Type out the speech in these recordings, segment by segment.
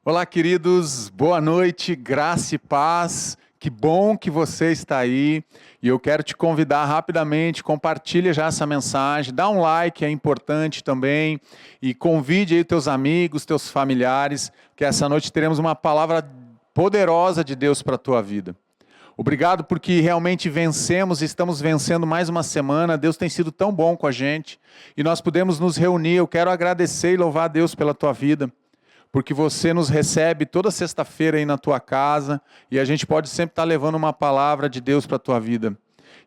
Olá, queridos, boa noite, graça e paz. Que bom que você está aí. E eu quero te convidar rapidamente, compartilhe já essa mensagem, dá um like, é importante também, e convide aí teus amigos, teus familiares, que essa noite teremos uma palavra poderosa de Deus para a tua vida. Obrigado porque realmente vencemos, estamos vencendo mais uma semana. Deus tem sido tão bom com a gente e nós podemos nos reunir. Eu quero agradecer e louvar a Deus pela tua vida, porque você nos recebe toda sexta-feira aí na tua casa e a gente pode sempre estar levando uma palavra de Deus para a tua vida.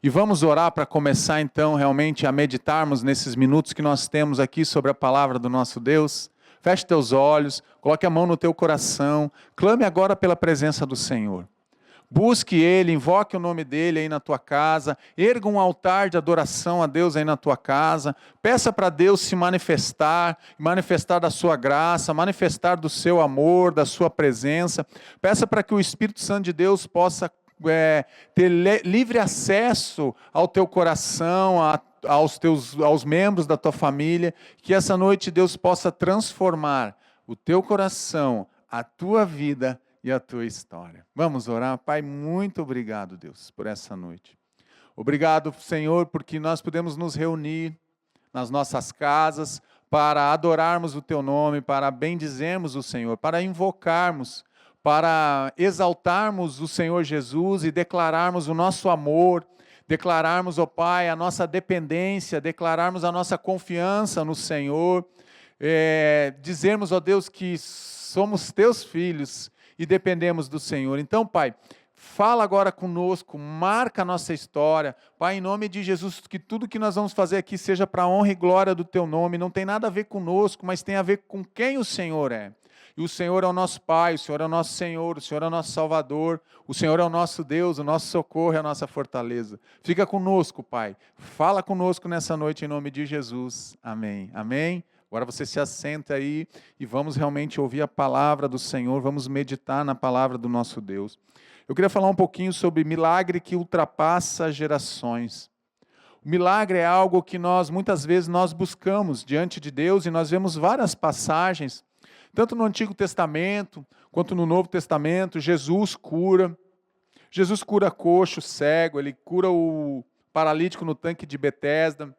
E vamos orar para começar então realmente a meditarmos nesses minutos que nós temos aqui sobre a palavra do nosso Deus. Feche teus olhos, coloque a mão no teu coração, clame agora pela presença do Senhor. Busque Ele, invoque o nome dEle aí na tua casa, erga um altar de adoração a Deus aí na tua casa, peça para Deus se manifestar, manifestar da sua graça, manifestar do seu amor, da sua presença, peça para que o Espírito Santo de Deus possa ter livre acesso ao teu coração, aos membros da tua família, que essa noite Deus possa transformar o teu coração, a tua vida e a tua história. Vamos orar? Pai, muito obrigado, Deus, por essa noite. Obrigado, Senhor, porque nós podemos nos reunir nas nossas casas para adorarmos o teu nome, para bendizermos o Senhor, para invocarmos, para exaltarmos o Senhor Jesus e declararmos o nosso amor, declararmos, ó Pai, a nossa dependência, declararmos a nossa confiança no Senhor, dizermos, ó Deus, que somos teus filhos e dependemos do Senhor. Então, Pai, fala agora conosco, marca a nossa história. Pai, em nome de Jesus, que tudo que nós vamos fazer aqui seja para a honra e glória do Teu nome. Não tem nada a ver conosco, mas tem a ver com quem o Senhor é. E o Senhor é o nosso Pai, o Senhor é o nosso Senhor, o Senhor é o nosso Salvador, o Senhor é o nosso Deus, o nosso socorro, é a nossa fortaleza. Fica conosco, Pai. Fala conosco nessa noite, em nome de Jesus. Amém. Amém. Agora você se assenta aí e vamos realmente ouvir a palavra do Senhor, vamos meditar na palavra do nosso Deus. Eu queria falar um pouquinho sobre milagre que ultrapassa gerações. O milagre é algo que muitas vezes nós buscamos diante de Deus e nós vemos várias passagens, tanto no Antigo Testamento quanto no Novo Testamento. Jesus cura coxo, cego, Ele cura o paralítico no tanque de Betesda.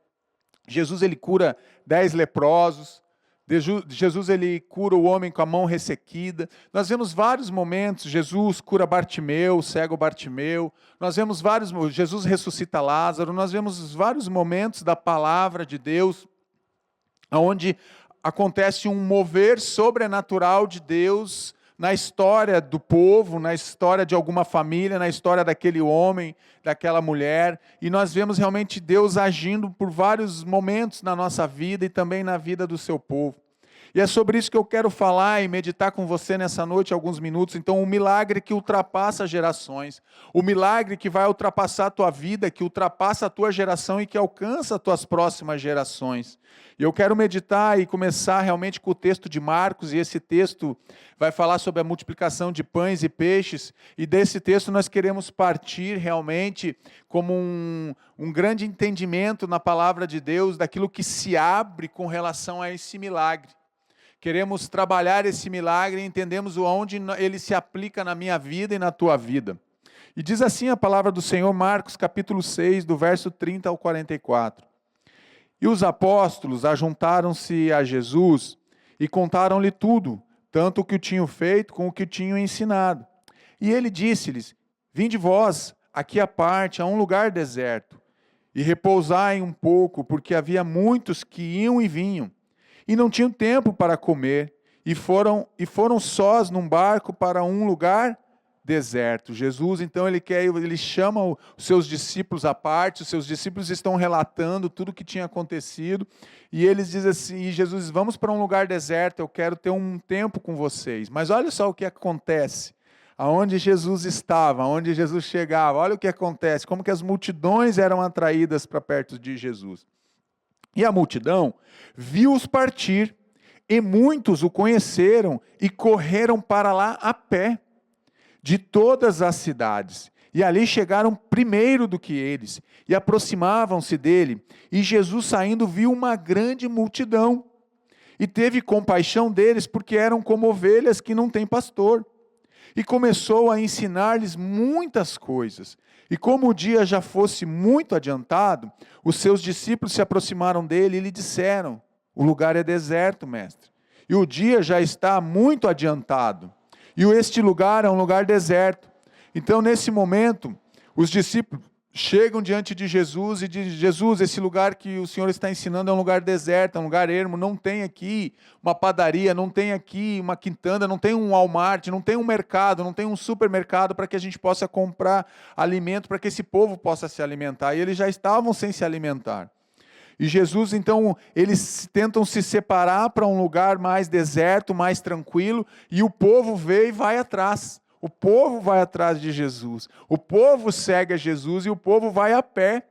Jesus, Ele cura 10 leprosos. Jesus, Ele cura o homem com a mão ressequida. Nós vemos vários momentos. Jesus cura Bartimeu, o cego Bartimeu. Jesus ressuscita Lázaro. Nós vemos vários momentos da palavra de Deus, onde acontece um mover sobrenatural de Deus na história do povo, na história de alguma família, na história daquele homem, daquela mulher, e nós vemos realmente Deus agindo por vários momentos na nossa vida e também na vida do seu povo. E é sobre isso que eu quero falar e meditar com você nessa noite, alguns minutos. Então, um milagre que ultrapassa gerações, o milagre que vai ultrapassar a tua vida, que ultrapassa a tua geração e que alcança as tuas próximas gerações. E eu quero meditar e começar realmente com o texto de Marcos, e esse texto vai falar sobre a multiplicação de pães e peixes, e desse texto nós queremos partir realmente como um grande entendimento na palavra de Deus, daquilo que se abre com relação a esse milagre. Queremos trabalhar esse milagre e entendemos onde ele se aplica na minha vida e na tua vida. E diz assim a palavra do Senhor, Marcos capítulo 6, do verso 30 ao 44. E os apóstolos ajuntaram-se a Jesus e contaram-lhe tudo, tanto o que o tinham feito como o que o tinham ensinado. E ele disse-lhes: vinde vós aqui à parte, a um lugar deserto, e repousai um pouco, porque havia muitos que iam e vinham, e não tinham tempo para comer, e foram sós num barco para um lugar deserto. Jesus, então, ele chama os seus discípulos à parte, os seus discípulos estão relatando tudo o que tinha acontecido, e eles dizem assim, e Jesus diz: vamos para um lugar deserto, eu quero ter um tempo com vocês. Mas olha só o que acontece, aonde Jesus estava, aonde Jesus chegava, olha o que acontece, como que as multidões eram atraídas para perto de Jesus. E a multidão viu-os partir, e muitos o conheceram e correram para lá a pé, de todas as cidades. E ali chegaram primeiro do que eles, e aproximavam-se dele. E Jesus, saindo, viu uma grande multidão, e teve compaixão deles, porque eram como ovelhas que não têm pastor. E começou a ensinar-lhes muitas coisas. E como o dia já fosse muito adiantado, os seus discípulos se aproximaram dele e lhe disseram: o lugar é deserto, mestre, e o dia já está muito adiantado, e este lugar é um lugar deserto. Então, nesse momento, os discípulos chegam diante de Jesus e dizem: Jesus, esse lugar que o Senhor está ensinando é um lugar deserto, é um lugar ermo, não tem aqui uma padaria, não tem aqui uma quintanda, não tem um Walmart, não tem um mercado, não tem um supermercado para que a gente possa comprar alimento, para que esse povo possa se alimentar. E eles já estavam sem se alimentar. E Jesus, então, eles tentam se separar para um lugar mais deserto, mais tranquilo, e o povo vê e vai atrás. O povo vai atrás de Jesus, o povo segue a Jesus e o povo vai a pé.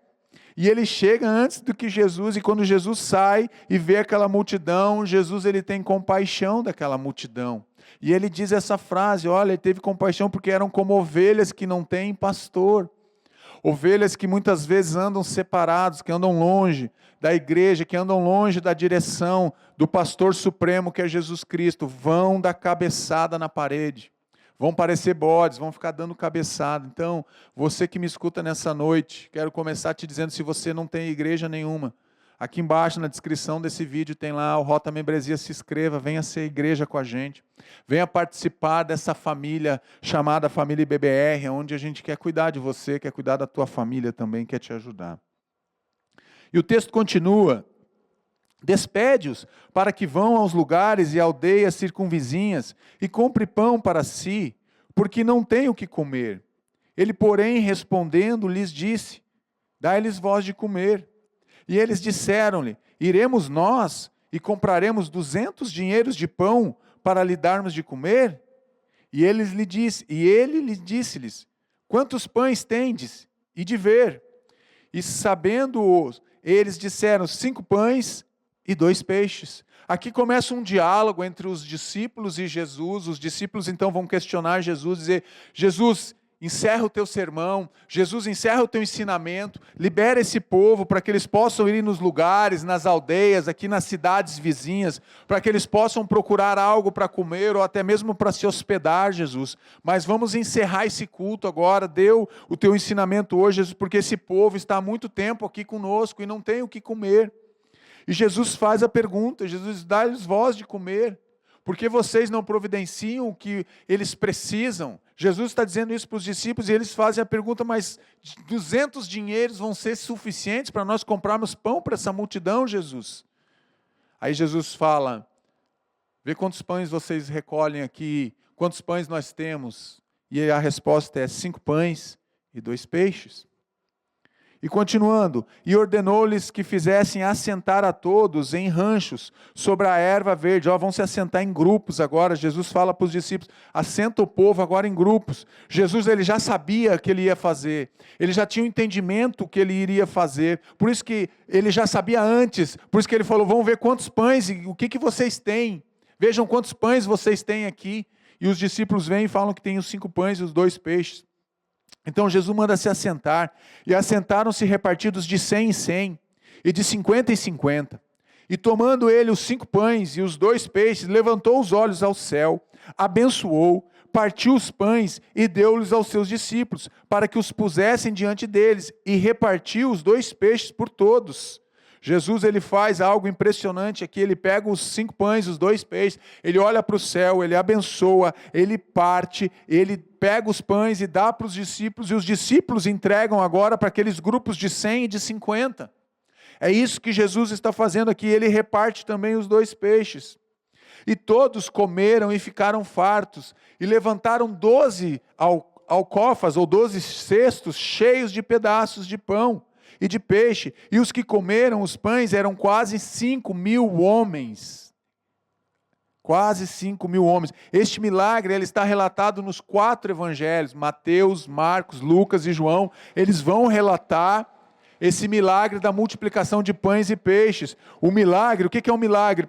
E ele chega antes do que Jesus, e quando Jesus sai e vê aquela multidão, Jesus ele tem compaixão daquela multidão. E ele diz essa frase, olha, ele teve compaixão porque eram como ovelhas que não têm pastor. Ovelhas que muitas vezes andam separados, que andam longe da igreja, que andam longe da direção do pastor supremo que é Jesus Cristo, vão dar cabeçada na parede. Vão parecer bodes, vão ficar dando cabeçada. Então, você que me escuta nessa noite, quero começar te dizendo, se você não tem igreja nenhuma, aqui embaixo na descrição desse vídeo tem lá o Rota Membresia, se inscreva, venha ser igreja com a gente. Venha participar dessa família chamada Família BBR, onde a gente quer cuidar de você, quer cuidar da tua família também, quer te ajudar. E o texto continua: despede-os para que vão aos lugares e aldeias circunvizinhas e compre pão para si, porque não têm o que comer. Ele, porém, respondendo, lhes disse: dai-lhes vós de comer. E eles disseram-lhe: iremos nós e compraremos 200 dinheiros de pão para lhe darmos de comer? E ele lhe disse-lhes: quantos pães tendes? E de ver. E sabendo-o, eles disseram: 5 pães e 2 peixes. Aqui começa um diálogo entre os discípulos e Jesus. Os discípulos então vão questionar Jesus, dizer: Jesus, encerra o teu sermão, Jesus, encerra o teu ensinamento, libera esse povo para que eles possam ir nos lugares, nas aldeias, aqui nas cidades vizinhas, para que eles possam procurar algo para comer ou até mesmo para se hospedar, Jesus. Mas vamos encerrar esse culto agora, deu o teu ensinamento hoje, Jesus, porque esse povo está há muito tempo aqui conosco e não tem o que comer. E Jesus faz a pergunta, Jesus, dá-lhes vós de comer, porque vocês não providenciam o que eles precisam. Jesus está dizendo isso para os discípulos e eles fazem a pergunta: mas 200 dinheiros vão ser suficientes para nós comprarmos pão para essa multidão, Jesus? Aí Jesus fala: vê quantos pães vocês recolhem aqui, quantos pães nós temos? E a resposta é 5 pães e 2 peixes. E continuando, e ordenou-lhes que fizessem assentar a todos em ranchos, sobre a erva verde. Vão se assentar em grupos agora. Jesus fala para os discípulos: assenta o povo agora em grupos. Jesus ele já sabia o que ele ia fazer. Ele já tinha um entendimento que ele iria fazer. Por isso que ele já sabia antes. Por isso que ele falou: vamos ver quantos pães e o que vocês têm. Vejam quantos pães vocês têm aqui. E os discípulos vêm e falam que tem os 5 pães e os 2 peixes. Então Jesus manda se assentar, e assentaram-se repartidos de 100 em 100, e de 50 em 50. E tomando ele os 5 pães e os 2 peixes, levantou os olhos ao céu, abençoou, partiu os pães e deu-lhes aos seus discípulos, para que os pusessem diante deles, e repartiu os 2 peixes por todos. Jesus ele faz algo impressionante aqui, ele pega os 5 pães, os 2 peixes, ele olha para o céu, ele abençoa, ele parte, ele pega os pães e dá para os discípulos, e os discípulos entregam agora para aqueles grupos de 100 e de 50. É isso que Jesus está fazendo aqui, ele reparte também os 2 peixes. E todos comeram e ficaram fartos, e levantaram 12 alcofas, ou 12 cestos cheios de pedaços de pão e de peixe, e os que comeram os pães eram quase 5.000 homens. Quase 5.000 homens. Este milagre ele está relatado nos 4 evangelhos, Mateus, Marcos, Lucas e João. Eles vão relatar esse milagre da multiplicação de pães e peixes. O milagre, o que é um milagre,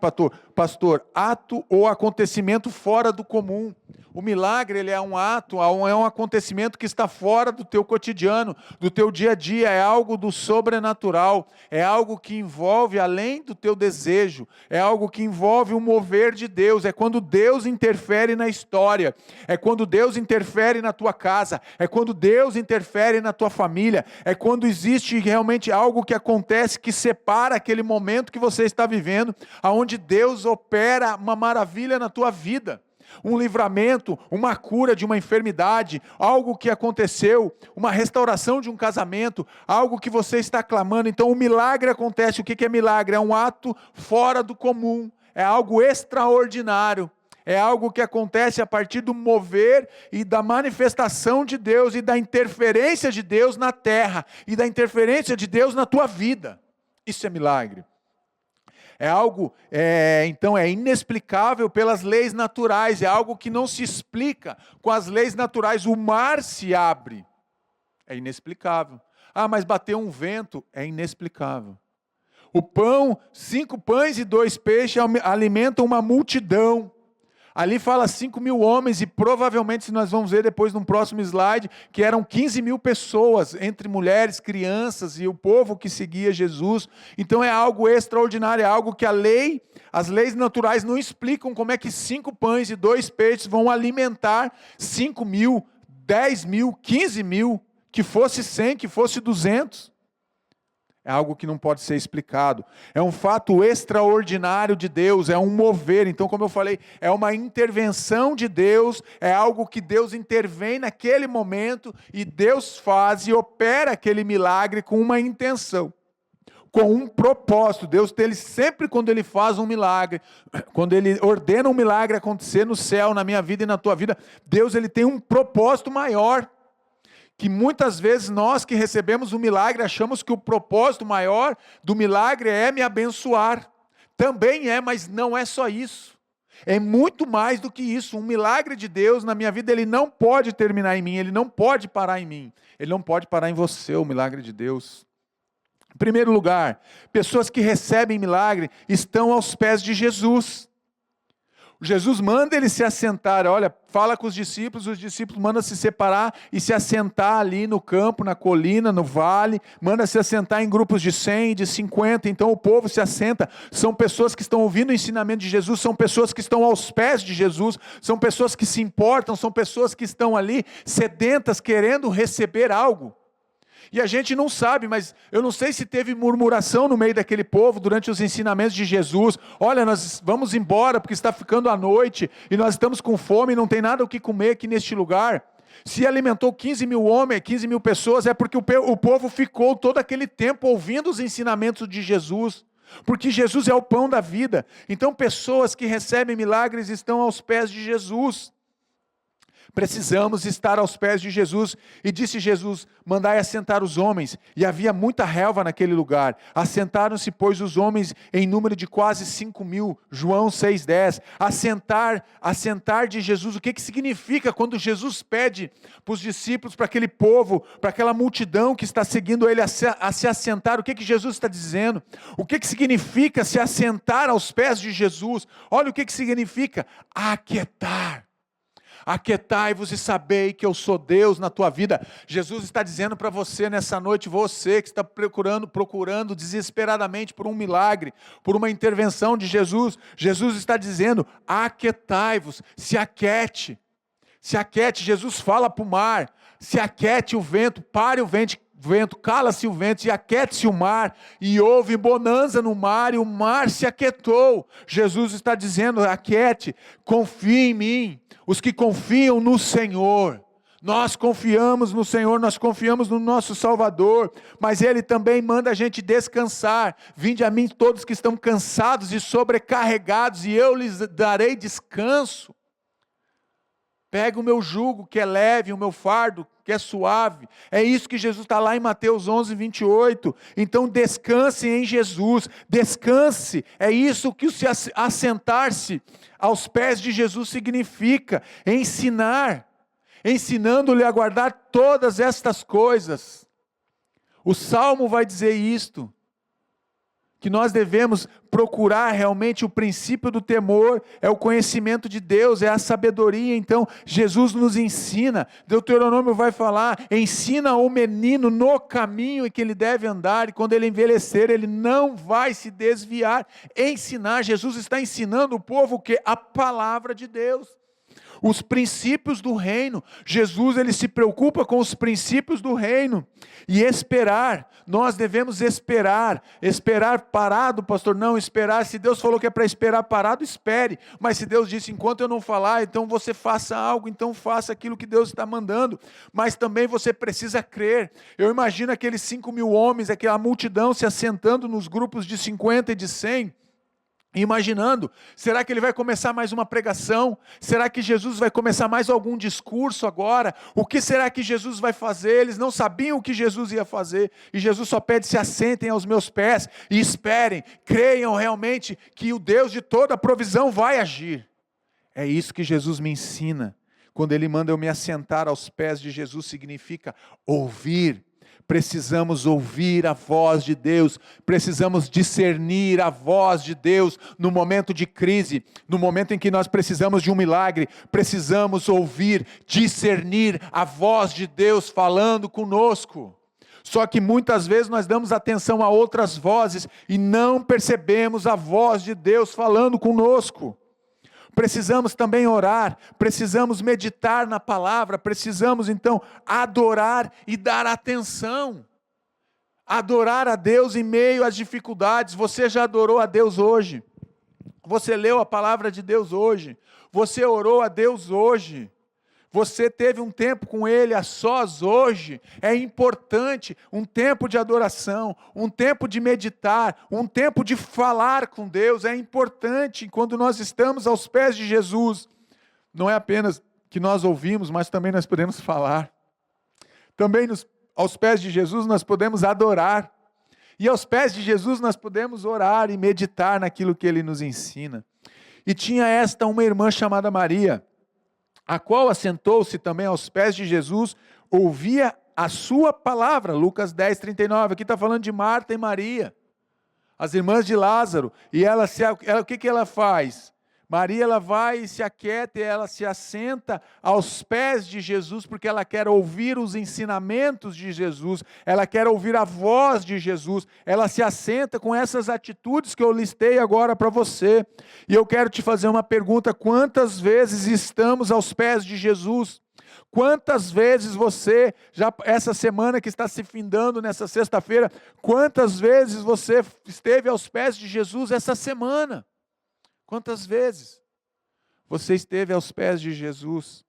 pastor? Ato ou acontecimento fora do comum. O milagre, ele é um ato, é um acontecimento que está fora do teu cotidiano, do teu dia a dia, é algo do sobrenatural, é algo que envolve além do teu desejo, é algo que envolve o mover de Deus, é quando Deus interfere na história, é quando Deus interfere na tua casa, é quando Deus interfere na tua família, é quando existe realmente algo que acontece que separa aquele momento que você está vivendo, aonde Deus opera uma maravilha na tua vida. Um livramento, uma cura de uma enfermidade, algo que aconteceu, uma restauração de um casamento, algo que você está clamando. Então o milagre acontece. O que é milagre? É um ato fora do comum, é algo extraordinário, é algo que acontece a partir do mover e da manifestação de Deus e da interferência de Deus na terra e da interferência de Deus na tua vida. Isso é milagre. É algo, então é inexplicável pelas leis naturais, é algo que não se explica com as leis naturais. O mar se abre, é inexplicável. Ah, mas bateu um vento, é inexplicável. O pão, 5 pães e 2 peixes alimentam uma multidão. Ali fala 5.000 homens e provavelmente, se nós vamos ver depois no próximo slide, que eram 15.000 pessoas, entre mulheres, crianças e o povo que seguia Jesus. Então é algo extraordinário, é algo que as leis naturais não explicam como é que 5 pães e 2 peixes vão alimentar 5.000, 10.000, 15.000, que fosse 100, que fosse 200. É algo que não pode ser explicado. É um fato extraordinário de Deus, é um mover. Então, como eu falei, é uma intervenção de Deus, é algo que Deus intervém naquele momento e Deus faz e opera aquele milagre com uma intenção, com um propósito. Deus, ele sempre, quando ele faz um milagre, quando ele ordena um milagre acontecer no céu, na minha vida e na tua vida, Deus, ele tem um propósito maior. Que muitas vezes nós que recebemos o milagre achamos que o propósito maior do milagre é me abençoar. Também é, mas não é só isso. É muito mais do que isso. Um milagre de Deus na minha vida, ele não pode terminar em mim, ele não pode parar em mim. Ele não pode parar em você, o milagre de Deus. Em primeiro lugar, pessoas que recebem milagre estão aos pés de Jesus. Jesus manda eles se assentar, olha, fala com os discípulos mandam se separar e se assentar ali no campo, na colina, no vale, manda se assentar em grupos de 100, de 50, então o povo se assenta, são pessoas que estão ouvindo o ensinamento de Jesus, são pessoas que estão aos pés de Jesus, são pessoas que se importam, são pessoas que estão ali sedentas, querendo receber algo. E a gente não sabe, mas eu não sei se teve murmuração no meio daquele povo durante os ensinamentos de Jesus. Olha, nós vamos embora porque está ficando a noite e nós estamos com fome e não tem nada o que comer aqui neste lugar. Se alimentou 15.000 homens, 15.000 pessoas, é porque o povo ficou todo aquele tempo ouvindo os ensinamentos de Jesus. Porque Jesus é o pão da vida. Então pessoas que recebem milagres estão aos pés de Jesus. Precisamos estar aos pés de Jesus. E disse Jesus, mandai assentar os homens. E havia muita relva naquele lugar. Assentaram-se, pois, os homens em número de quase 5.000. João 6,10. Assentar de Jesus. O que significa quando Jesus pede para os discípulos, para aquele povo, para aquela multidão que está seguindo ele a se assentar? O que Jesus está dizendo? O que significa se assentar aos pés de Jesus? Olha o que significa aquietar. Aquietai-vos e sabei que eu sou Deus na tua vida. Jesus está dizendo para você nessa noite, você que está procurando desesperadamente por um milagre, por uma intervenção de Jesus. Jesus está dizendo, aquietai-vos, se aquiete. Se aquiete, Jesus fala para o mar, se aquiete o vento, pare o vento, cala-se o vento e aquiete-se o mar, e houve bonança no mar, e o mar se aquietou. Jesus está dizendo, aquiete, confie em mim. Os que confiam no Senhor, nós confiamos no Senhor, nós confiamos no nosso Salvador, mas Ele também manda a gente descansar. Vinde a mim todos que estão cansados e sobrecarregados, e eu lhes darei descanso. Pega o meu jugo que é leve, o meu fardo que é suave. É isso que Jesus está lá em Mateus 11, 28. Então descanse em Jesus, descanse. É isso que se assentar-se aos pés de Jesus significa. Ensinar, ensinando-lhe a guardar todas estas coisas. O Salmo vai dizer isto, que nós devemos procurar realmente o princípio do temor, é o conhecimento de Deus, é a sabedoria. Então Jesus nos ensina, Deuteronômio vai falar, ensina o menino no caminho em que ele deve andar, e quando ele envelhecer, ele não vai se desviar. Ensinar, Jesus está ensinando o povo que a palavra de Deus, os princípios do reino. Jesus, ele se preocupa com os princípios do reino. E esperar, nós devemos esperar parado, pastor, não esperar. Se Deus falou que é para esperar parado, espere. Mas se Deus disse, enquanto eu não falar, então você faça algo, então faça aquilo que Deus está mandando. Mas também você precisa crer. Eu imagino aqueles 5.000 homens, aquela multidão se assentando nos grupos de 50 e de 100, imaginando, será que ele vai começar mais uma pregação? Será que Jesus vai começar mais algum discurso agora? O que será que Jesus vai fazer? Eles não sabiam o que Jesus ia fazer, e Jesus só pede, se assentem aos meus pés e esperem, creiam realmente que o Deus de toda a provisão vai agir. É isso que Jesus me ensina, quando Ele manda eu me assentar aos pés de Jesus, significa ouvir. Precisamos ouvir a voz de Deus, precisamos discernir a voz de Deus no momento de crise, no momento em que nós precisamos de um milagre, precisamos ouvir, discernir a voz de Deus falando conosco. Só que muitas vezes nós damos atenção a outras vozes e não percebemos a voz de Deus falando conosco. Precisamos também orar, precisamos meditar na palavra, precisamos então adorar e dar atenção. Adorar a Deus em meio às dificuldades. Você já adorou a Deus hoje? Você leu a palavra de Deus hoje? Você orou a Deus hoje? Você teve um tempo com Ele a sós hoje? É importante um tempo de adoração, um tempo de meditar, um tempo de falar com Deus. É importante quando nós estamos aos pés de Jesus. Não é apenas que nós ouvimos, mas também nós podemos falar. Também aos pés de Jesus nós podemos adorar. E aos pés de Jesus nós podemos orar e meditar naquilo que Ele nos ensina. E tinha uma irmã chamada Maria, a qual assentou-se também aos pés de Jesus, ouvia a sua palavra. Lucas 10, 39, aqui está falando de Marta e Maria, as irmãs de Lázaro. E o que ela faz? Maria, ela vai e se aquieta, e ela se assenta aos pés de Jesus, porque ela quer ouvir os ensinamentos de Jesus, ela quer ouvir a voz de Jesus, ela se assenta com essas atitudes que eu listei agora para você. E eu quero te fazer uma pergunta: quantas vezes estamos aos pés de Jesus? Quantas vezes você, já essa semana que está se findando nessa sexta-feira, quantas vezes você esteve aos pés de Jesus essa semana? Quantas vezes você esteve aos pés de Jesus?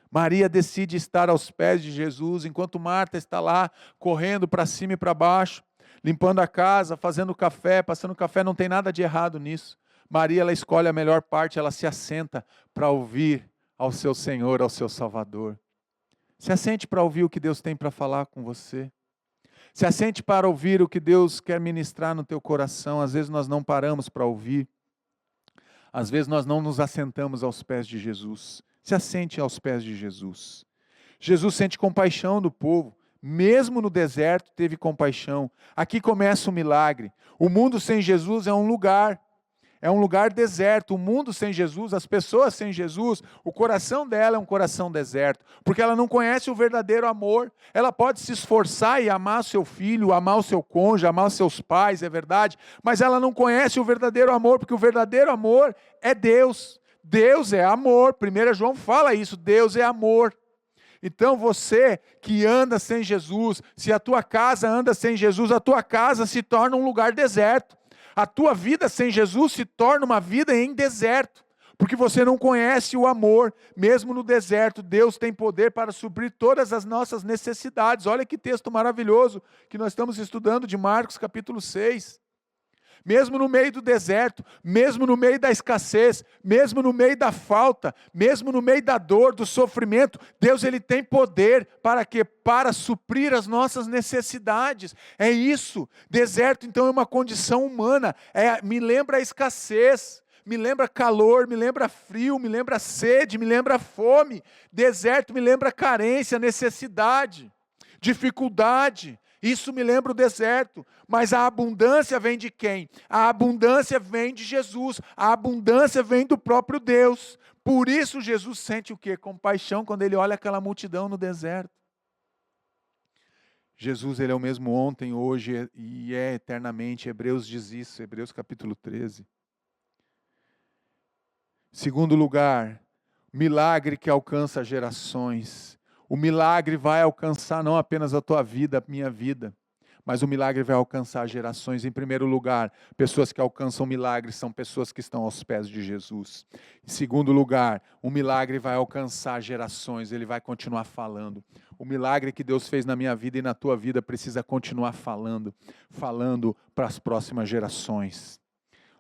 Maria decide estar aos pés de Jesus, enquanto Marta está lá, correndo para cima e para baixo, limpando a casa, fazendo café, passando café. Não tem nada de errado nisso. Maria, ela escolhe a melhor parte, ela se assenta para ouvir ao seu Senhor, ao seu Salvador. Se assente para ouvir o que Deus tem para falar com você. Se assente para ouvir o que Deus quer ministrar no teu coração. Às vezes nós não paramos para ouvir. Às vezes nós não nos assentamos aos pés de Jesus. Se assente aos pés de Jesus. Jesus sente compaixão do povo. Mesmo no deserto teve compaixão. Aqui começa o milagre. O mundo sem Jesus é um lugar deserto. O mundo sem Jesus, as pessoas sem Jesus, o coração dela é um coração deserto, porque ela não conhece o verdadeiro amor. Ela pode se esforçar e amar seu filho, amar o seu cônjuge, amar os seus pais, é verdade, mas ela não conhece o verdadeiro amor, porque o verdadeiro amor é Deus. Deus é amor. 1 João fala isso, Deus é amor. Então você que anda sem Jesus, se a tua casa anda sem Jesus, a tua casa se torna um lugar deserto. A tua vida sem Jesus se torna uma vida em deserto, porque você não conhece o amor. Mesmo no deserto, Deus tem poder para suprir todas as nossas necessidades. Olha que texto maravilhoso que nós estamos estudando de Marcos capítulo 6. Mesmo no meio do deserto, mesmo no meio da escassez, mesmo no meio da falta, mesmo no meio da dor, do sofrimento, Deus, Ele tem poder para quê? Para suprir as nossas necessidades. É isso. Deserto então é uma condição humana, me lembra a escassez, me lembra calor, me lembra frio, me lembra sede, me lembra fome. Deserto me lembra carência, necessidade, dificuldade. Isso me lembra o deserto. Mas a abundância vem de quem? A abundância vem de Jesus. A abundância vem do próprio Deus. Por isso Jesus sente o quê? Compaixão quando ele olha aquela multidão no deserto. Jesus, ele é o mesmo ontem, hoje e é eternamente. Hebreus diz isso, Hebreus capítulo 13. Segundo lugar, milagre que alcança gerações. O milagre vai alcançar não apenas a tua vida, a minha vida, mas o milagre vai alcançar gerações. Em primeiro lugar, pessoas que alcançam milagres são pessoas que estão aos pés de Jesus. Em segundo lugar, o milagre vai alcançar gerações, ele vai continuar falando. O milagre que Deus fez na minha vida e na tua vida precisa continuar falando para as próximas gerações.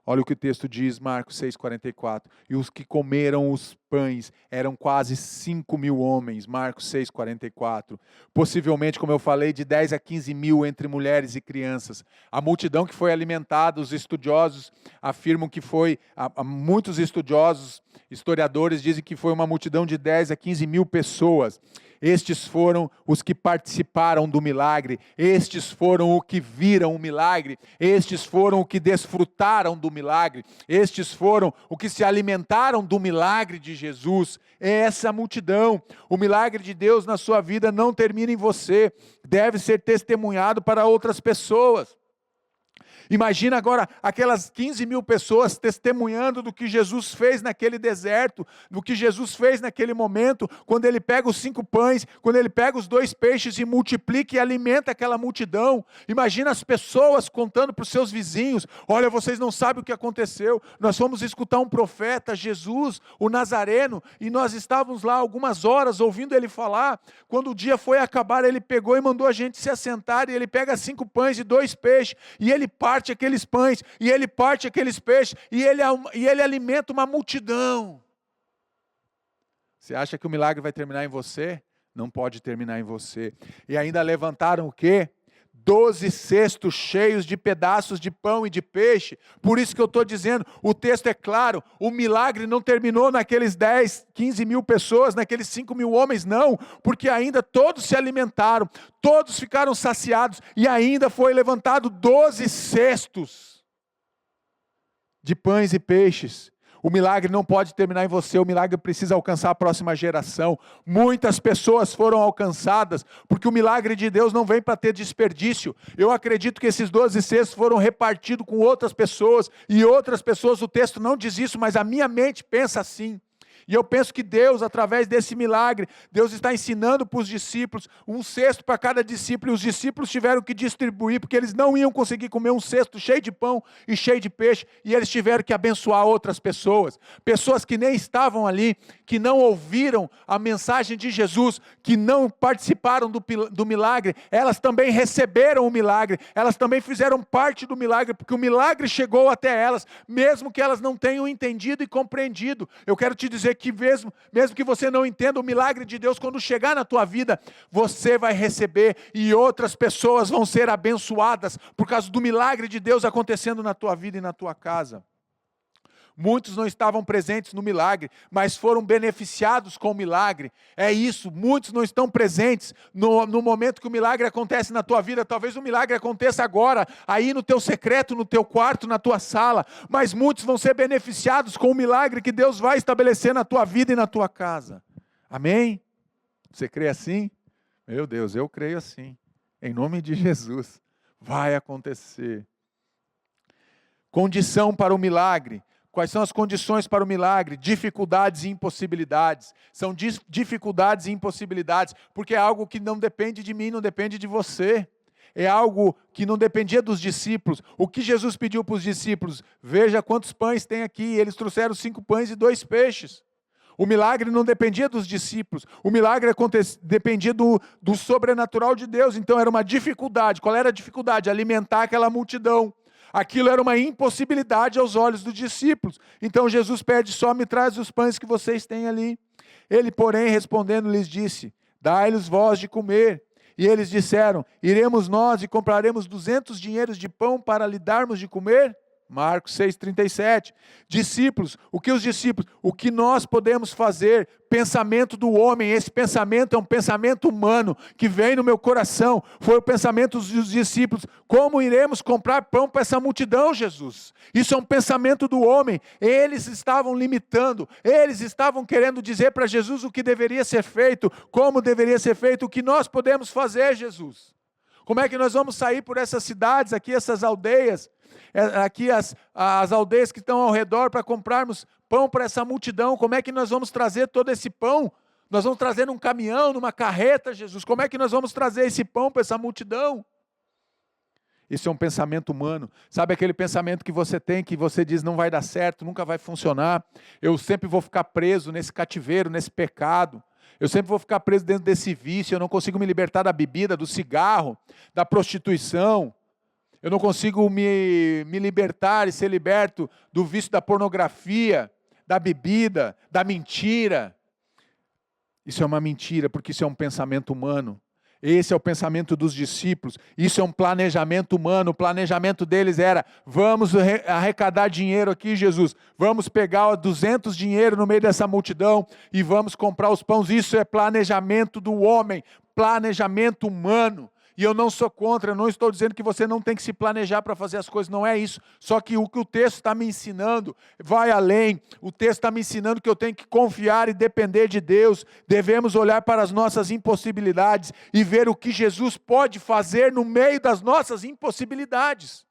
Olha o que o texto diz, Marcos 6,44. E os que comeram os pães eram quase 5.000 homens, Marcos 6,44. Possivelmente, como eu falei, de 10 a 15 mil entre mulheres e crianças. A multidão que foi alimentada, os estudiosos afirmam que foi, muitos estudiosos, historiadores dizem que foi uma multidão de 10 a 15 mil pessoas. Estes foram os que participaram do milagre, estes foram os que viram o milagre, estes foram os que desfrutaram do milagre, estes foram os que se alimentaram do milagre de Jesus. É essa multidão. O milagre de Deus na sua vida não termina em você, deve ser testemunhado para outras pessoas. Imagina agora aquelas 15 mil pessoas testemunhando do que Jesus fez naquele deserto, do que Jesus fez naquele momento, quando ele pega os 5 pães, quando ele pega os 2 peixes e multiplica e alimenta aquela multidão. Imagina as pessoas contando para os seus vizinhos: olha, vocês não sabem o que aconteceu, nós fomos escutar um profeta, Jesus, o Nazareno, e nós estávamos lá algumas horas ouvindo ele falar. Quando o dia foi acabar, ele pegou e mandou a gente se assentar, e ele pega 5 pães e 2 peixes, e ele parte aqueles pães, e ele parte aqueles peixes, e ele alimenta uma multidão. Você acha que o milagre vai terminar em você? Não pode terminar em você. E ainda levantaram o quê? 12 cestos cheios de pedaços de pão e de peixe. Por isso que eu estou dizendo, o texto é claro, o milagre não terminou naqueles 10, 15 mil pessoas, naqueles 5 mil homens, não, porque ainda todos se alimentaram, todos ficaram saciados, e ainda foi levantado 12 cestos de pães e peixes. O milagre não pode terminar em você, o milagre precisa alcançar a próxima geração. Muitas pessoas foram alcançadas, porque o milagre de Deus não vem para ter desperdício. Eu acredito que esses 12 cestos foram repartidos com outras pessoas, e outras pessoas, o texto não diz isso, mas a minha mente pensa assim. E eu penso que Deus, através desse milagre, Deus está ensinando para os discípulos, um cesto para cada discípulo, e os discípulos tiveram que distribuir, porque eles não iam conseguir comer um cesto cheio de pão e cheio de peixe, e eles tiveram que abençoar outras pessoas, pessoas que nem estavam ali, que não ouviram a mensagem de Jesus, que não participaram do milagre, elas também receberam o milagre, elas também fizeram parte do milagre, porque o milagre chegou até elas, mesmo que elas não tenham entendido e compreendido. Eu quero te dizer que mesmo que você não entenda, o milagre de Deus, quando chegar na tua vida, você vai receber, e outras pessoas vão ser abençoadas, por causa do milagre de Deus acontecendo na tua vida e na tua casa. Muitos não estavam presentes no milagre, mas foram beneficiados com o milagre. É isso, muitos não estão presentes no momento que o milagre acontece na tua vida. Talvez o milagre aconteça agora, aí no teu secreto, no teu quarto, na tua sala. Mas muitos vão ser beneficiados com o milagre que Deus vai estabelecer na tua vida e na tua casa. Amém? Você crê assim? Meu Deus, eu creio assim. Em nome de Jesus, vai acontecer. Condição para o milagre. Quais são as condições para o milagre? Dificuldades e impossibilidades. São dificuldades e impossibilidades, porque é algo que não depende de mim, não depende de você. É algo que não dependia dos discípulos. O que Jesus pediu para os discípulos? Veja quantos pães tem aqui. Eles trouxeram 5 pães e 2 peixes. O milagre não dependia dos discípulos. O milagre dependia do sobrenatural de Deus. Então era uma dificuldade. Qual era a dificuldade? Alimentar aquela multidão. Aquilo era uma impossibilidade aos olhos dos discípulos. Então Jesus pede: só me traz os pães que vocês têm ali. Ele, porém, respondendo, lhes disse: dai-lhes vós de comer. E eles disseram: iremos nós e compraremos 200 dinheiros de pão para lhe darmos de comer? Marcos 6,37. Discípulos, o que os discípulos? O que nós podemos fazer? Pensamento do homem, esse pensamento é um pensamento humano, que vem no meu coração, foi o pensamento dos discípulos. Como iremos comprar pão para essa multidão, Jesus? Isso é um pensamento do homem. Eles estavam limitando, eles estavam querendo dizer para Jesus o que deveria ser feito, como deveria ser feito, o que nós podemos fazer, Jesus. Como é que nós vamos sair por essas cidades aqui, essas aldeias, aqui as aldeias que estão ao redor para comprarmos pão para essa multidão? Como é que nós vamos trazer todo esse pão? Nós vamos trazer num caminhão, numa carreta, Jesus. Como é que nós vamos trazer esse pão para essa multidão? Isso é um pensamento humano. Sabe aquele pensamento que você tem, que você diz não vai dar certo, nunca vai funcionar. Eu sempre vou ficar preso nesse cativeiro, nesse pecado. Eu sempre vou ficar preso dentro desse vício, eu não consigo me libertar da bebida, do cigarro, da prostituição. Eu não consigo me libertar e ser liberto do vício da pornografia, da bebida, da mentira. Isso é uma mentira, porque isso é um pensamento humano. Esse é o pensamento dos discípulos, isso é um planejamento humano. O planejamento deles era: vamos arrecadar dinheiro aqui, Jesus, vamos pegar 200 dinheiro no meio dessa multidão e vamos comprar os pães. Isso é planejamento do homem, planejamento humano. E eu não sou contra, eu não estou dizendo que você não tem que se planejar para fazer as coisas, não é isso. Só que o que o texto está me ensinando vai além. O texto está me ensinando que eu tenho que confiar e depender de Deus. Devemos olhar para as nossas impossibilidades e ver o que Jesus pode fazer no meio das nossas impossibilidades.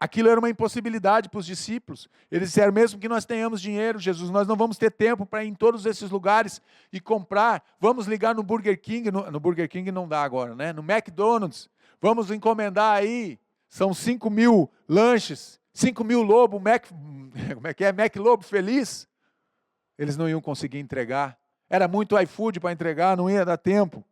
Aquilo era uma impossibilidade para os discípulos. Eles disseram: mesmo que nós tenhamos dinheiro, Jesus, nós não vamos ter tempo para ir em todos esses lugares e comprar. Vamos ligar no Burger King, no Burger King não dá agora, né? No McDonald's, vamos encomendar aí, são 5.000 lanches, 5.000 lobo, como é que é? Mac Lobo Feliz. Eles não iam conseguir entregar. Era muito iFood para entregar, não ia dar tempo.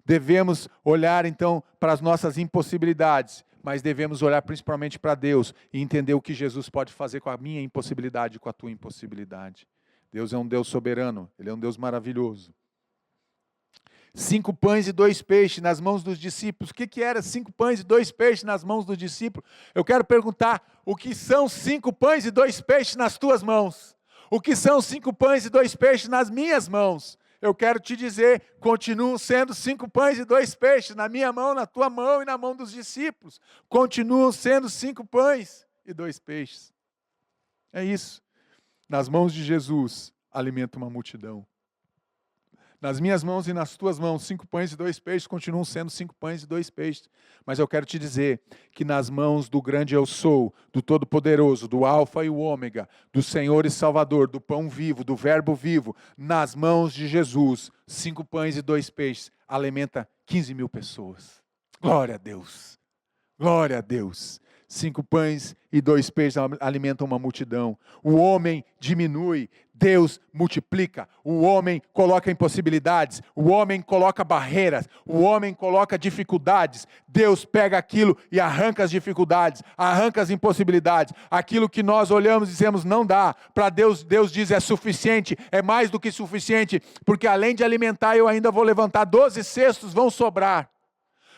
Devemos olhar então para as nossas impossibilidades, mas devemos olhar principalmente para Deus e entender o que Jesus pode fazer com a minha impossibilidade, com a tua impossibilidade. Deus é um Deus soberano, Ele é um Deus maravilhoso. 5 pães e 2 peixes nas mãos dos discípulos. O que era 5 pães e 2 peixes nas mãos dos discípulos? Eu quero perguntar: o que são 5 pães e 2 peixes nas tuas mãos? O que são 5 pães e 2 peixes nas minhas mãos? Eu quero te dizer, continuam sendo 5 pães e 2 peixes, na minha mão, na tua mão e na mão dos discípulos. Continuam sendo 5 pães e 2 peixes. É isso. Nas mãos de Jesus, alimenta uma multidão. Nas minhas mãos e nas tuas mãos, 5 pães e 2 peixes continuam sendo 5 pães e 2 peixes. Mas eu quero te dizer que nas mãos do grande eu sou, do Todo-Poderoso, do Alfa e o Ômega, do Senhor e Salvador, do pão vivo, do verbo vivo, nas mãos de Jesus, 5 pães e 2 peixes, alimenta 15.000 pessoas. Glória a Deus! Glória a Deus! 5 pães e 2 peixes alimentam uma multidão. O homem diminui, Deus multiplica. O homem coloca impossibilidades, o homem coloca barreiras, o homem coloca dificuldades. Deus pega aquilo e arranca as dificuldades, arranca as impossibilidades. Aquilo que nós olhamos e dizemos não dá, para Deus, Deus diz é suficiente, é mais do que suficiente, porque além de alimentar eu ainda vou levantar 12 cestos, vão sobrar.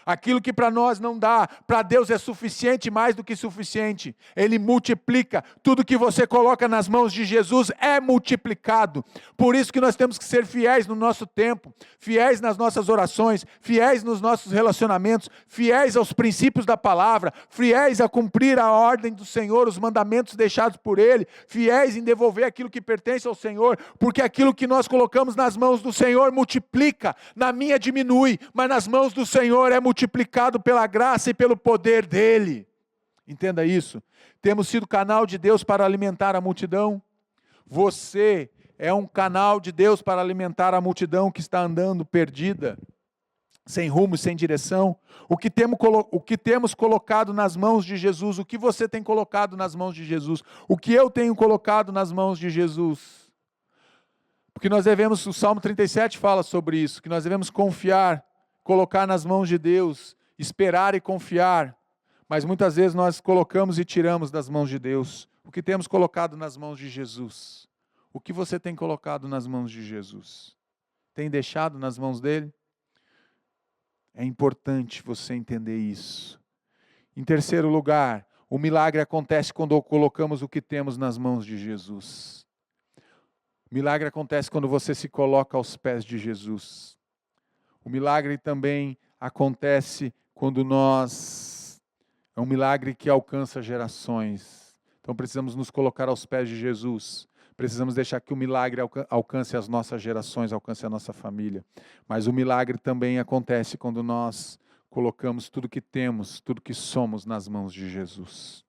Aquilo que para nós não dá, para Deus é suficiente, mais do que suficiente. Ele multiplica. Tudo que você coloca nas mãos de Jesus é multiplicado. Por isso que nós temos que ser fiéis no nosso tempo, fiéis nas nossas orações, fiéis nos nossos relacionamentos, fiéis aos princípios da palavra, fiéis a cumprir a ordem do Senhor, os mandamentos deixados por Ele, fiéis em devolver aquilo que pertence ao Senhor, porque aquilo que nós colocamos nas mãos do Senhor multiplica. Na minha diminui, mas nas mãos do Senhor é multiplicado pela graça e pelo poder dEle. Entenda isso. Temos sido canal de Deus para alimentar a multidão. Você é um canal de Deus para alimentar a multidão que está andando perdida, sem rumo, sem direção. O que temos colocado nas mãos de Jesus? O que você tem colocado nas mãos de Jesus? O que eu tenho colocado nas mãos de Jesus? Porque nós devemos, o Salmo 37 fala sobre isso, que nós devemos confiar, colocar nas mãos de Deus, esperar e confiar, mas muitas vezes nós colocamos e tiramos das mãos de Deus. O que temos colocado nas mãos de Jesus? O que você tem colocado nas mãos de Jesus? Tem deixado nas mãos dele? É importante você entender isso. Em terceiro lugar, O milagre acontece quando colocamos o que temos nas mãos de Jesus. O milagre acontece quando você se coloca aos pés de Jesus. O milagre também acontece quando é um milagre que alcança gerações. Então precisamos nos colocar aos pés de Jesus. Precisamos deixar que o milagre alcance as nossas gerações, alcance a nossa família. Mas o milagre também acontece quando nós colocamos tudo que temos, tudo que somos nas mãos de Jesus.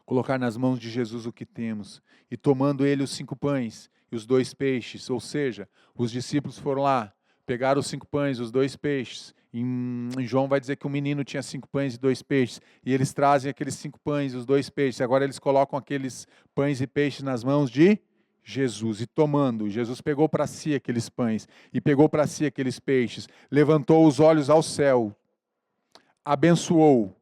Colocar nas mãos de Jesus o que temos. E tomando ele os 5 pães e os 2 peixes, ou seja, os discípulos foram lá, pegaram os 5 pães, os 2 peixes. Em João vai dizer que o menino tinha 5 pães e 2 peixes. E eles trazem aqueles 5 pães e os 2 peixes. Agora eles colocam aqueles pães e peixes nas mãos de Jesus. E tomando, Jesus pegou para si aqueles pães e pegou para si aqueles peixes. Levantou os olhos ao céu. Abençoou.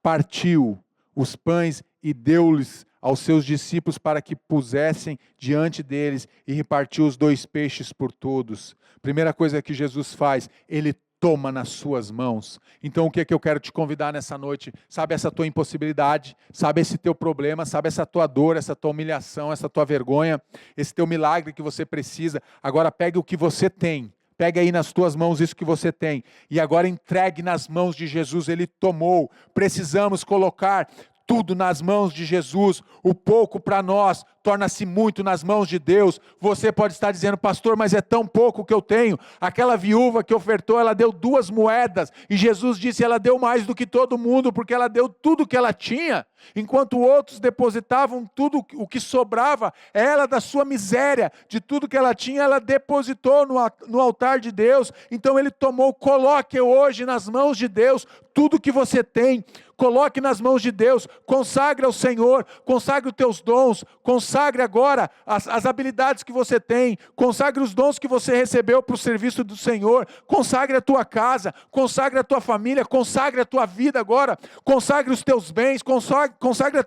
Partiu os pães e deu-lhes aos seus discípulos para que pusessem diante deles e repartiu os 2 peixes por todos. Primeira coisa que Jesus faz, ele toma nas suas mãos. Então o que é que eu quero te convidar nessa noite? Sabe essa tua impossibilidade? Sabe esse teu problema? Sabe essa tua dor, essa tua humilhação, essa tua vergonha? Esse teu milagre que você precisa? Agora pegue o que você tem. Pega aí nas tuas mãos isso que você tem. E agora entregue nas mãos de Jesus. Ele tomou. Precisamos colocar tudo nas mãos de Jesus. O pouco para nós torna-se muito nas mãos de Deus. Você pode estar dizendo, pastor, mas é tão pouco que eu tenho. Aquela viúva que ofertou, ela deu 2 moedas. E Jesus disse, ela deu mais do que todo mundo, porque ela deu tudo que ela tinha. Enquanto outros depositavam tudo o que sobrava, ela da sua miséria, de tudo que ela tinha, ela depositou no altar de Deus. Então ele tomou, coloque hoje nas mãos de Deus tudo que você tem. Coloque nas mãos de Deus, consagre ao Senhor, consagre os teus dons, consagre agora as habilidades que você tem, consagre os dons que você recebeu para o serviço do Senhor, consagre a tua casa, consagre a tua família, consagre a tua vida agora, consagre os teus bens, consagre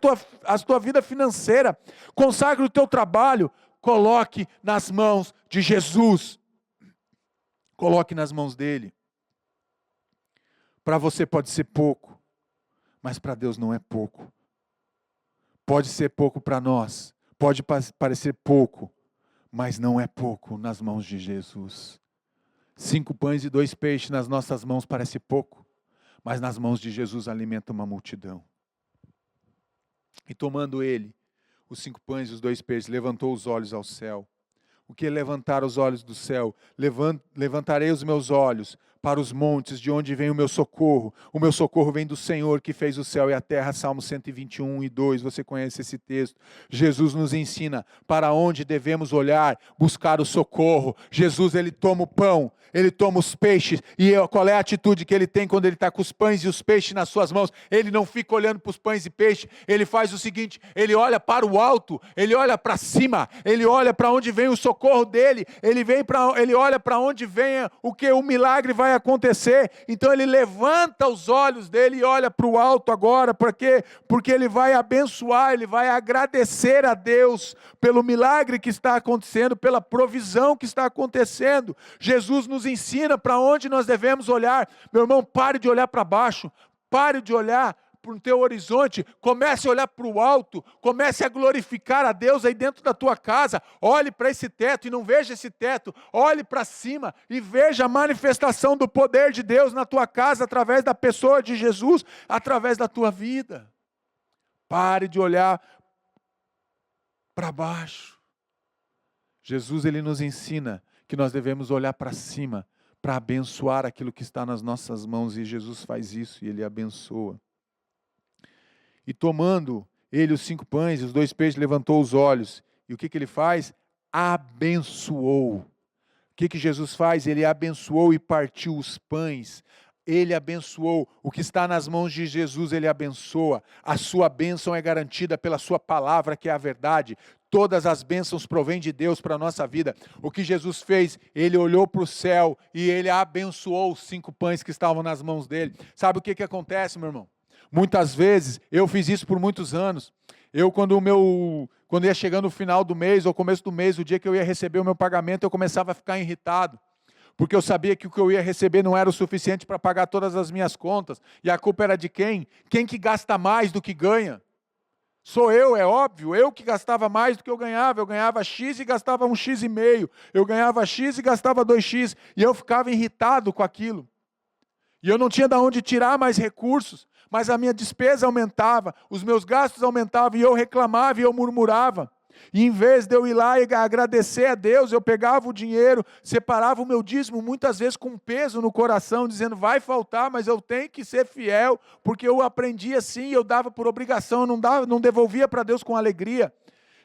a tua vida financeira, consagre o teu trabalho, coloque nas mãos de Jesus, coloque nas mãos dele. Para você pode ser pouco, mas para Deus não é pouco. Pode ser pouco para nós, pode parecer pouco, mas não é pouco nas mãos de Jesus. 5 pães e 2 peixes nas nossas mãos parece pouco, mas nas mãos de Jesus alimenta uma multidão. E tomando ele os 5 pães e os 2 peixes, levantou os olhos ao céu. O que é levantar os olhos do céu? Levantarei os meus olhos para os montes, de onde vem o meu socorro. O meu socorro vem do Senhor, que fez o céu e a terra. Salmo 121 e 2, você conhece esse texto. Jesus nos ensina para onde devemos olhar, buscar o socorro. Jesus, ele toma o pão, ele toma os peixes, e qual é a atitude que ele tem quando ele está com os pães e os peixes nas suas mãos? Ele não fica olhando para os pães e peixes, ele faz o seguinte, ele olha para o alto, ele olha para cima, ele olha para onde vem o socorro dele, ele olha para onde vem o milagre vai acontecer. Então ele levanta os olhos dele e olha para o alto agora, porque ele vai abençoar, ele vai agradecer a Deus pelo milagre que está acontecendo, pela provisão que está acontecendo. Jesus nos ensina para onde nós devemos olhar. Meu irmão, pare de olhar para baixo, pare de olhar para o teu horizonte, comece a olhar para o alto, comece a glorificar a Deus aí dentro da tua casa. Olhe para esse teto e não veja esse teto, olhe para cima e veja a manifestação do poder de Deus na tua casa, através da pessoa de Jesus, através da tua vida. Pare de olhar para baixo. Jesus, ele nos ensina que nós devemos olhar para cima, para abençoar aquilo que está nas nossas mãos, e Jesus faz isso e ele abençoa. E tomando ele os 5 pães e os 2 peixes, levantou os olhos. E o que ele faz? Abençoou. O que Jesus faz? Ele abençoou e partiu os pães. Ele abençoou. O que está nas mãos de Jesus, ele abençoa. A sua bênção é garantida pela sua palavra, que é a verdade. Todas as bênçãos provêm de Deus para a nossa vida. O que Jesus fez? Ele olhou para o céu e ele abençoou os 5 pães que estavam nas mãos dele. Sabe o que acontece, meu irmão? Muitas vezes, eu fiz isso por muitos anos. Quando ia chegando o final do mês, ou começo do mês, o dia que eu ia receber o meu pagamento, eu começava a ficar irritado. porque eu sabia que o que eu ia receber não era o suficiente para pagar todas as minhas contas. E a culpa era de quem? Quem que gasta mais do que ganha? Sou eu, é óbvio, eu que gastava mais do que eu ganhava. Eu ganhava X e gastava 1,5 x. Eu ganhava X e gastava 2x. E eu ficava irritado com aquilo. E eu não tinha de onde tirar mais recursos, mas a minha despesa aumentava, os meus gastos aumentavam, e eu reclamava e eu murmurava. E em vez de eu ir lá e agradecer a Deus, eu pegava o dinheiro, separava o meu dízimo, muitas vezes com peso no coração, dizendo, vai faltar, mas eu tenho que ser fiel, porque eu aprendi assim, eu dava por obrigação, eu não devolvia para Deus com alegria.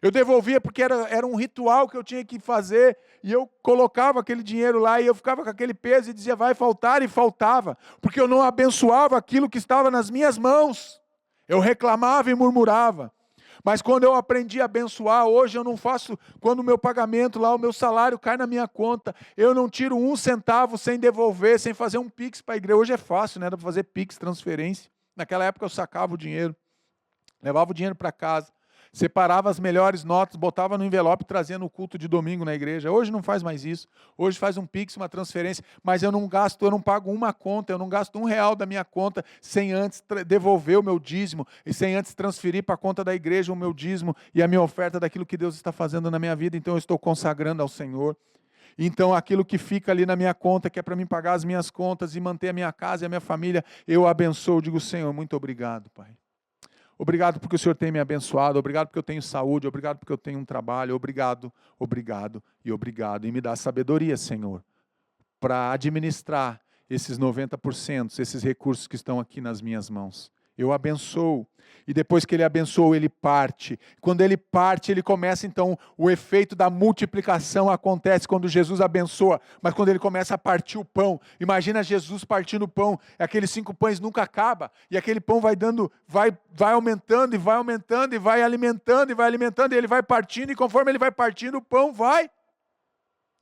Eu devolvia porque era um ritual que eu tinha que fazer, e eu colocava aquele dinheiro lá, e eu ficava com aquele peso, e dizia, vai faltar, e faltava, porque eu não abençoava aquilo que estava nas minhas mãos. Eu reclamava e murmurava. Mas quando eu aprendi a abençoar, hoje eu não faço, quando o meu pagamento lá, o meu salário cai na minha conta, eu não tiro 1 centavo sem devolver, sem fazer um Pix para a igreja. Hoje é fácil, né? Dá para fazer Pix, transferência. Naquela época eu sacava o dinheiro, levava o dinheiro para casa, separava as melhores notas, botava no envelope e trazia no culto de domingo na igreja. Hoje não faz mais isso. Hoje faz um Pix, uma transferência, mas eu não pago uma conta, eu não gasto R$1 da minha conta sem antes devolver o meu dízimo e sem antes transferir para a conta da igreja o meu dízimo e a minha oferta daquilo que Deus está fazendo na minha vida. Então eu estou consagrando ao Senhor. Então aquilo que fica ali na minha conta, que é para mim pagar as minhas contas e manter a minha casa e a minha família, eu abençoo. Eu digo, Senhor, muito obrigado, Pai. Obrigado porque o Senhor tem me abençoado, obrigado porque eu tenho saúde, obrigado porque eu tenho um trabalho, obrigado, obrigado e obrigado. E me dá sabedoria, Senhor, para administrar esses 90%, esses recursos que estão aqui nas minhas mãos. Eu abençoo. E depois que ele abençoou, ele parte. Quando ele parte, ele começa então, o efeito da multiplicação acontece quando Jesus abençoa, mas quando ele começa a partir o pão. Imagina Jesus partindo o pão, aqueles 5 pães nunca acaba, e aquele pão vai aumentando, e vai aumentando, e vai alimentando, e ele vai partindo, e conforme ele vai partindo, o pão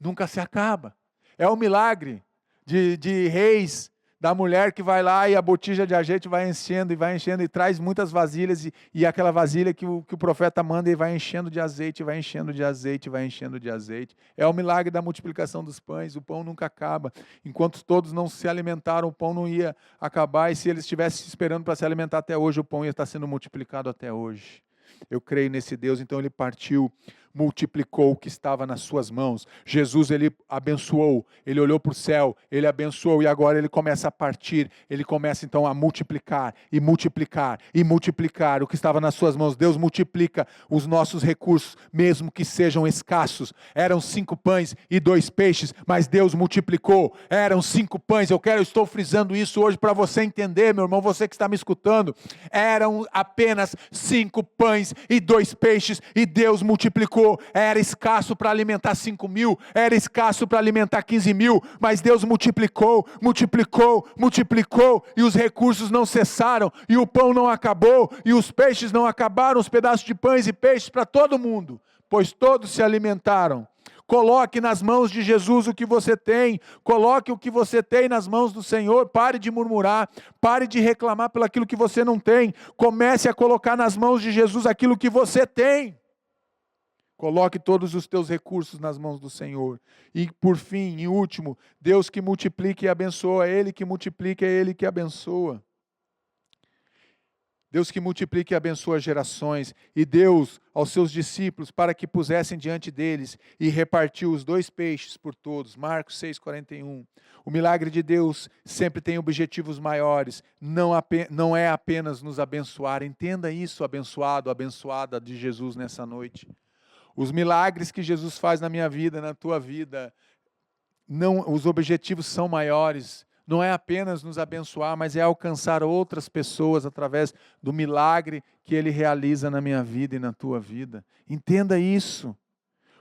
nunca se acaba. É um milagre de Reis, da mulher que vai lá e a botija de azeite vai enchendo e traz muitas vasilhas e aquela vasilha que o profeta manda e vai enchendo de azeite, vai enchendo de azeite, vai enchendo de azeite. É o milagre da multiplicação dos pães, o pão nunca acaba. Enquanto todos não se alimentaram, o pão não ia acabar, e se eles estivessem esperando para se alimentar até hoje, o pão ia estar sendo multiplicado até hoje. Eu creio nesse Deus, então ele partiu, multiplicou o que estava nas suas mãos. Jesus, ele abençoou, ele olhou para o céu, ele abençoou, e agora ele começa a partir, ele começa então a multiplicar, e multiplicar, e multiplicar o que estava nas suas mãos. Deus multiplica os nossos recursos, mesmo que sejam escassos. Eram 5 pães e 2 peixes, mas Deus multiplicou, eram 5 pães, eu estou frisando isso hoje para você entender, meu irmão, você que está me escutando, eram apenas 5 pães e 2 peixes, e Deus multiplicou. Era escasso para alimentar 5.000, era escasso para alimentar 15.000, mas Deus multiplicou, multiplicou, multiplicou, e os recursos não cessaram, e o pão não acabou, e os peixes não acabaram, os pedaços de pães e peixes para todo mundo, pois todos se alimentaram. Coloque nas mãos de Jesus o que você tem, coloque o que você tem nas mãos do Senhor, pare de murmurar, pare de reclamar pelo aquilo que você não tem, comece a colocar nas mãos de Jesus aquilo que você tem. Coloque todos os teus recursos nas mãos do Senhor. E por fim, em último, Deus que multiplica e abençoa, Ele que multiplica, é Ele que abençoa. Deus que multiplica e abençoa gerações, e Deus aos seus discípulos para que pusessem diante deles, e repartiu os 2 peixes por todos. Marcos 6,41. O milagre de Deus sempre tem objetivos maiores, não é apenas nos abençoar. Entenda isso, abençoado, abençoada de Jesus nessa noite. Os milagres que Jesus faz na minha vida, na tua vida, os objetivos são maiores. Não é apenas nos abençoar, mas é alcançar outras pessoas através do milagre que Ele realiza na minha vida e na tua vida. Entenda isso.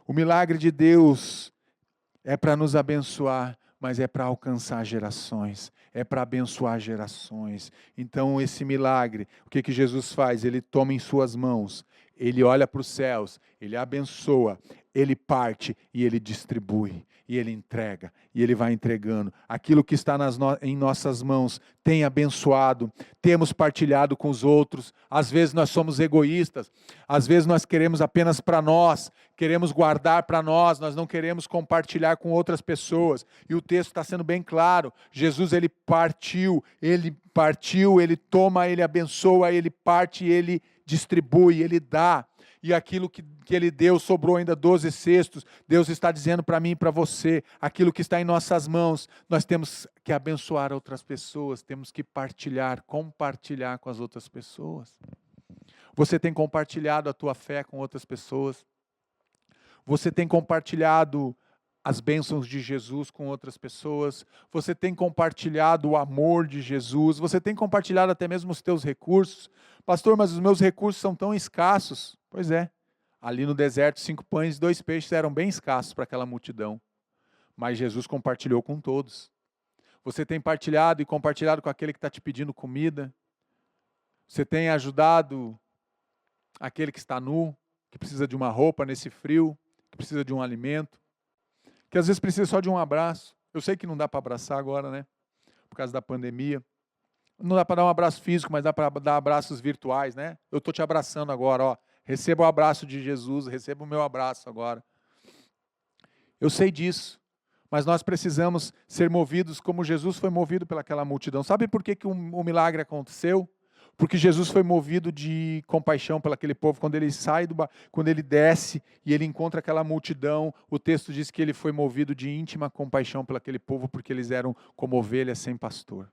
O milagre de Deus é para nos abençoar, mas é para alcançar gerações, é para abençoar gerações. Então esse milagre, o que Jesus faz? Ele toma em suas mãos, ele olha para os céus, ele abençoa, ele parte e ele distribui. e Ele entrega, e Ele vai entregando. Aquilo que está em nossas mãos tem abençoado, temos partilhado com os outros. Às vezes nós somos egoístas, às vezes nós queremos apenas para nós, queremos guardar para nós, nós não queremos compartilhar com outras pessoas. E o texto está sendo bem claro, Jesus Ele partiu, Ele toma, Ele abençoa, Ele parte, Ele distribui, Ele dá. E aquilo que Ele deu, sobrou ainda 12 cestos. Deus está dizendo para mim e para você, aquilo que está em nossas mãos, nós temos que abençoar outras pessoas, temos que compartilhar com as outras pessoas. Você tem compartilhado a tua fé com outras pessoas? Você tem compartilhado as bênçãos de Jesus com outras pessoas? Você tem compartilhado o amor de Jesus? Você tem compartilhado até mesmo os teus recursos? Pastor, mas os meus recursos são tão escassos. Pois é, ali no deserto 5 pães e 2 peixes eram bem escassos para aquela multidão. Mas Jesus compartilhou com todos. Você tem partilhado e compartilhado com aquele que está te pedindo comida? Você tem ajudado aquele que está nu, que precisa de uma roupa nesse frio, que precisa de um alimento, que às vezes precisa só de um abraço. Eu sei que não dá para abraçar agora, né? Por causa da pandemia. Não dá para dar um abraço físico, mas dá para dar abraços virtuais, né? Eu estou te abraçando agora, ó. Receba o abraço de Jesus, receba o meu abraço agora. Eu sei disso, mas nós precisamos ser movidos como Jesus foi movido pelaquela multidão. Sabe por que o milagre aconteceu? Porque Jesus foi movido de compaixão pelaquele povo. Quando ele quando ele desce e ele encontra aquela multidão, o texto diz que ele foi movido de íntima compaixão pelaquele povo, porque eles eram como ovelhas sem pastor.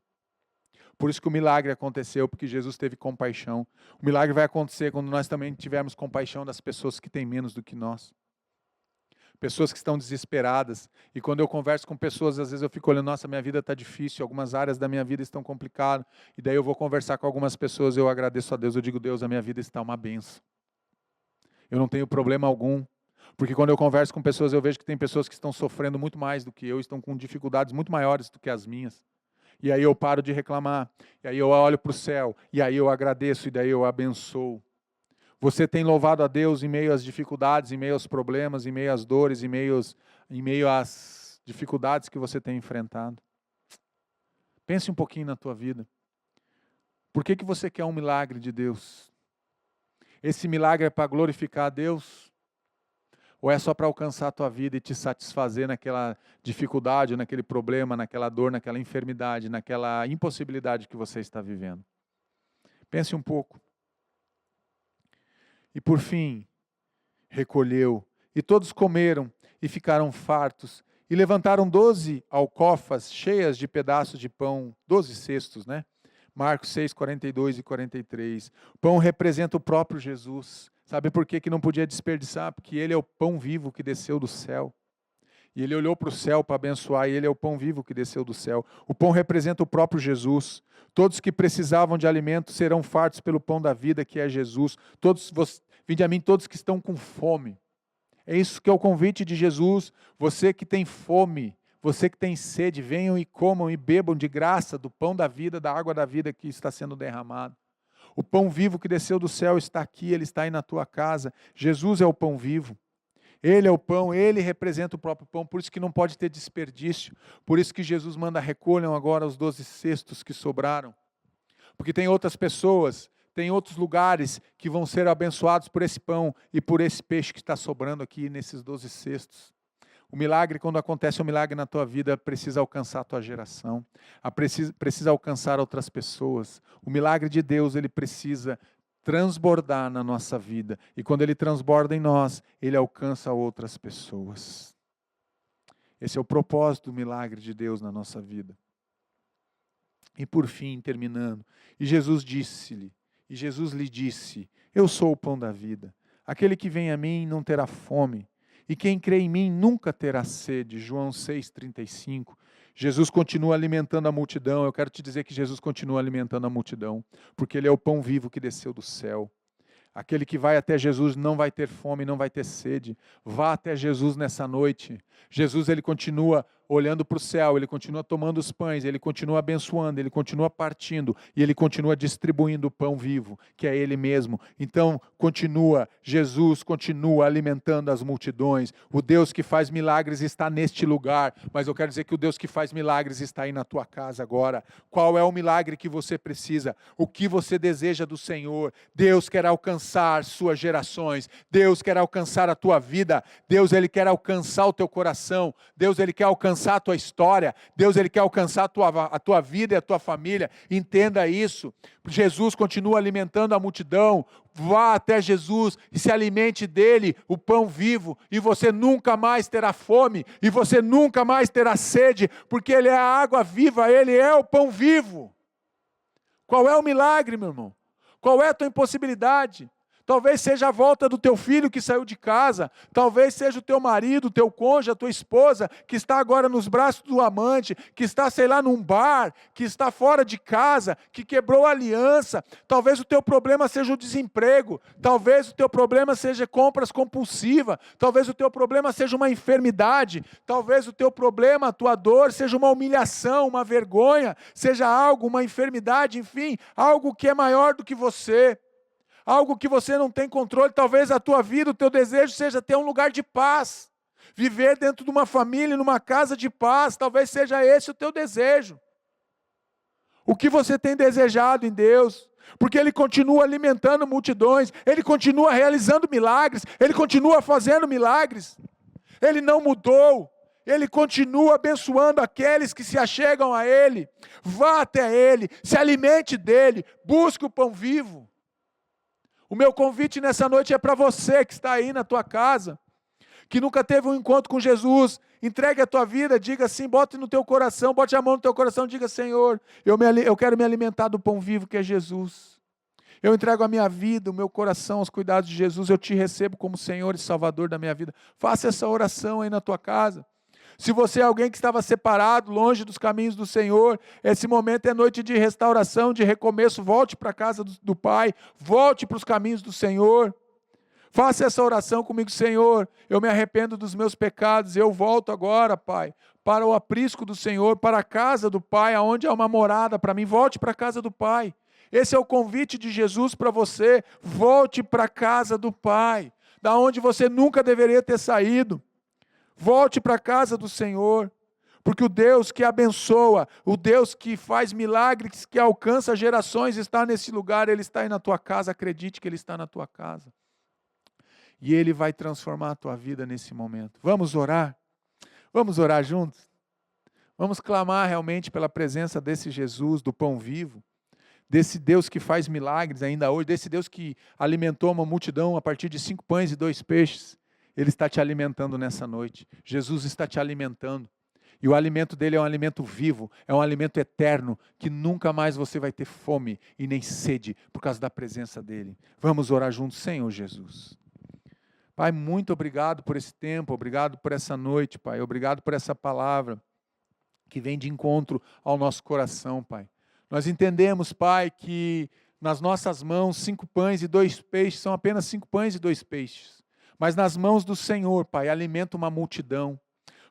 Por isso que o milagre aconteceu, porque Jesus teve compaixão. O milagre vai acontecer quando nós também tivermos compaixão das pessoas que têm menos do que nós. Pessoas que estão desesperadas. E quando eu converso com pessoas, às vezes eu fico olhando, nossa, minha vida está difícil, algumas áreas da minha vida estão complicadas. E daí eu vou conversar com algumas pessoas, eu agradeço a Deus, eu digo, Deus, a minha vida está uma benção. Eu não tenho problema algum. Porque quando eu converso com pessoas, eu vejo que tem pessoas que estão sofrendo muito mais do que eu, estão com dificuldades muito maiores do que as minhas. E aí eu paro de reclamar, e aí eu olho para o céu, e aí eu agradeço, e daí eu abençoo. Você tem louvado a Deus em meio às dificuldades, em meio aos problemas, em meio às dores, em meio às dificuldades que você tem enfrentado? Pense um pouquinho na tua vida. Por que você quer um milagre de Deus? Esse milagre é para glorificar a Deus? Ou é só para alcançar a tua vida e te satisfazer naquela dificuldade, naquele problema, naquela dor, naquela enfermidade, naquela impossibilidade que você está vivendo? Pense um pouco. E por fim, recolheu, e todos comeram e ficaram fartos, e levantaram 12 alcofas cheias de pedaços de pão, 12 cestos, né? Marcos 6, 42 e 43. O pão representa o próprio Jesus. Sabe por que não podia desperdiçar? Porque Ele é o pão vivo que desceu do céu. E Ele olhou para o céu para abençoar, e Ele é o pão vivo que desceu do céu. O pão representa o próprio Jesus. Todos que precisavam de alimento serão fartos pelo pão da vida, que é Jesus. Vinde a mim todos que estão com fome. É isso que é o convite de Jesus. Você que tem fome, você que tem sede, venham e comam e bebam de graça do pão da vida, da água da vida que está sendo derramado. O pão vivo que desceu do céu está aqui, ele está aí na tua casa. Jesus é o pão vivo. Ele é o pão, ele representa o próprio pão, por isso que não pode ter desperdício. Por isso que Jesus manda recolham agora os 12 cestos que sobraram. Porque tem outras pessoas, tem outros lugares que vão ser abençoados por esse pão e por esse peixe que está sobrando aqui nesses 12 cestos. O milagre, quando acontece um milagre na tua vida, precisa alcançar a tua geração, precisa alcançar outras pessoas. O milagre de Deus, ele precisa transbordar na nossa vida. E quando ele transborda em nós, ele alcança outras pessoas. Esse é o propósito do milagre de Deus na nossa vida. E por fim, terminando, e Jesus lhe disse, eu sou o pão da vida. Aquele que vem a mim não terá fome. E quem crê em mim nunca terá sede. João 6,35. Jesus continua alimentando a multidão. Eu quero te dizer que Jesus continua alimentando a multidão, porque Ele é o pão vivo que desceu do céu. Aquele que vai até Jesus não vai ter fome, não vai ter sede. Vá até Jesus nessa noite. Jesus, Ele continua olhando para o céu, Ele continua tomando os pães, Ele continua abençoando, Ele continua partindo e Ele continua distribuindo o pão vivo, que é Ele mesmo. Então, Jesus continua alimentando as multidões. O Deus que faz milagres está neste lugar, mas eu quero dizer que o Deus que faz milagres está aí na tua casa agora. Qual é o milagre que você precisa? O que você deseja do Senhor? Deus quer alcançar suas gerações, Deus quer alcançar a tua vida, Deus Ele quer alcançar o teu coração, Deus Ele quer alcançar a tua história, Deus Ele quer alcançar a tua vida e a tua família. Entenda isso. Jesus continua alimentando a multidão. Vá até Jesus e se alimente dele, o pão vivo, e você nunca mais terá fome, e você nunca mais terá sede, porque Ele é a água viva, Ele é o pão vivo. Qual é o milagre, meu irmão? Qual é a tua impossibilidade? Talvez seja a volta do teu filho que saiu de casa, talvez seja o teu marido, o teu cônjuge, a tua esposa, que está agora nos braços do amante, que está, sei lá, num bar, que está fora de casa, que quebrou a aliança. Talvez o teu problema seja o desemprego, talvez o teu problema seja compras compulsivas, talvez o teu problema seja uma enfermidade, talvez o teu problema, a tua dor, seja uma humilhação, uma vergonha, seja algo, uma enfermidade, enfim, algo que é maior do que você. Algo que você não tem controle, talvez a tua vida, o teu desejo seja ter um lugar de paz, viver dentro de uma família, numa casa de paz, talvez seja esse o teu desejo. O que você tem desejado em Deus? Porque Ele continua alimentando multidões, Ele continua realizando milagres, Ele continua fazendo milagres, Ele não mudou. Ele continua abençoando aqueles que se achegam a Ele. Vá até Ele, se alimente dEle, busque o pão vivo. O meu convite nessa noite é para você que está aí na tua casa, que nunca teve um encontro com Jesus. Entregue a tua vida, diga assim, bote no teu coração, bote a mão no teu coração, diga: Senhor, eu quero me alimentar do pão vivo que é Jesus. Eu entrego a minha vida, o meu coração aos cuidados de Jesus, eu te recebo como Senhor e Salvador da minha vida. Faça essa oração aí na tua casa. Se você é alguém que estava separado, longe dos caminhos do Senhor, esse momento é noite de restauração, de recomeço. Volte para a casa do Pai, volte para os caminhos do Senhor. Faça essa oração comigo: Senhor, eu me arrependo dos meus pecados, eu volto agora, Pai, para o aprisco do Senhor, para a casa do Pai, aonde há uma morada para mim. Volte para a casa do Pai. Esse é o convite de Jesus para você. Volte para a casa do Pai, da onde você nunca deveria ter saído. Volte para a casa do Senhor, porque o Deus que abençoa, o Deus que faz milagres, que alcança gerações, está nesse lugar. Ele está aí na tua casa, acredite que Ele está na tua casa. E Ele vai transformar a tua vida nesse momento. Vamos orar? Vamos orar juntos? Vamos clamar realmente pela presença desse Jesus, do pão vivo, desse Deus que faz milagres ainda hoje, desse Deus que alimentou uma multidão a partir de 5 pães e 2 peixes. Ele está te alimentando nessa noite. Jesus está te alimentando. E o alimento dele é um alimento vivo, é um alimento eterno, que nunca mais você vai ter fome e nem sede por causa da presença dele. Vamos orar juntos, Senhor Jesus. Pai, muito obrigado por esse tempo, obrigado por essa noite, Pai. Obrigado por essa palavra que vem de encontro ao nosso coração, Pai. Nós entendemos, Pai, que nas nossas mãos 5 pães e 2 peixes são apenas 5 pães e 2 peixes. Mas nas mãos do Senhor, Pai, alimenta uma multidão.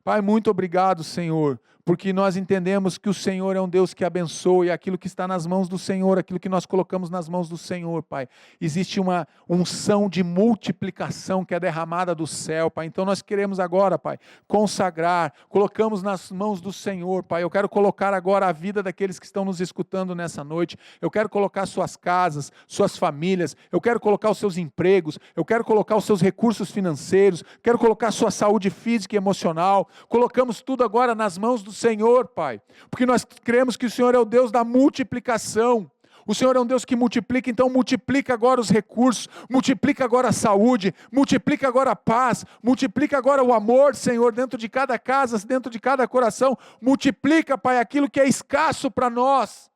Pai, muito obrigado, Senhor, porque nós entendemos que o Senhor é um Deus que abençoa, e aquilo que está nas mãos do Senhor, aquilo que nós colocamos nas mãos do Senhor, Pai, existe uma unção de multiplicação que é derramada do céu, Pai. Então nós queremos agora, Pai, consagrar, colocamos nas mãos do Senhor, Pai. Eu quero colocar agora a vida daqueles que estão nos escutando nessa noite. Eu quero colocar suas casas, suas famílias, eu quero colocar os seus empregos, eu quero colocar os seus recursos financeiros, quero colocar a sua saúde física e emocional. Colocamos tudo agora nas mãos do Senhor, Pai, porque nós cremos que o Senhor é o Deus da multiplicação. O Senhor é um Deus que multiplica, então multiplica agora os recursos, multiplica agora a saúde, multiplica agora a paz, multiplica agora o amor, Senhor, dentro de cada casa, dentro de cada coração. Multiplica, Pai, aquilo que é escasso para nós.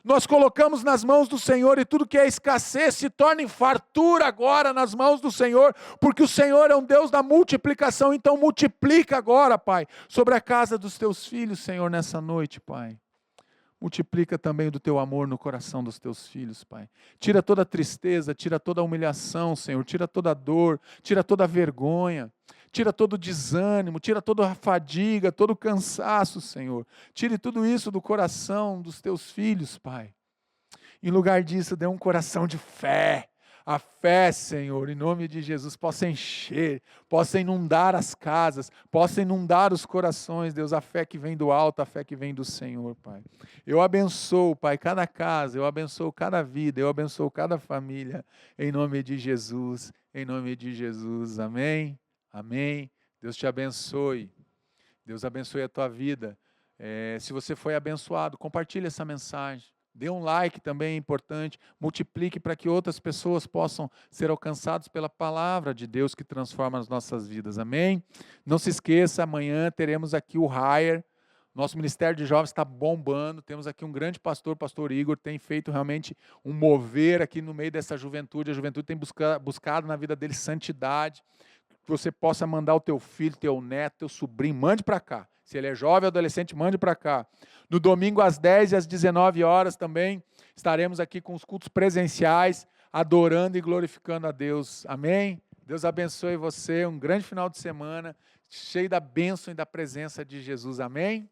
Nós colocamos nas mãos do Senhor, e tudo que é escassez se torna em fartura agora nas mãos do Senhor, porque o Senhor é um Deus da multiplicação. Então multiplica agora, Pai, sobre a casa dos teus filhos, Senhor, nessa noite, Pai. Multiplica também do teu amor no coração dos teus filhos, Pai. Tira toda a tristeza, tira toda a humilhação, Senhor, tira toda a dor, tira toda a vergonha. tira todo o desânimo, tira toda a fadiga, todo o cansaço, Senhor. Tire tudo isso do coração dos teus filhos, Pai. Em lugar disso, dê um coração de fé. A fé, Senhor, em nome de Jesus, possa encher, possa inundar as casas, possa inundar os corações, Deus, a fé que vem do alto, a fé que vem do Senhor, Pai. Eu abençoo, Pai, cada casa, eu abençoo cada vida, eu abençoo cada família, em nome de Jesus, amém, amém. Deus te abençoe, Deus abençoe a tua vida. Se você foi abençoado, compartilhe essa mensagem. Dê um like também, é importante. Multiplique para que outras pessoas possam ser alcançadas pela palavra de Deus que transforma as nossas vidas. Amém? Não se esqueça, amanhã teremos aqui o Hire. Nosso Ministério de Jovens está bombando. Temos aqui um grande pastor, pastor Igor, tem feito realmente um mover aqui no meio dessa juventude. A juventude tem buscado na vida dele santidade. Que você possa mandar o teu filho, teu neto, teu sobrinho, mande para cá. Se ele é jovem ou adolescente, mande para cá. No domingo às 10 e às 19 horas também estaremos aqui com os cultos presenciais, adorando e glorificando a Deus. Amém? Deus abençoe você, um grande final de semana, cheio da bênção e da presença de Jesus. Amém?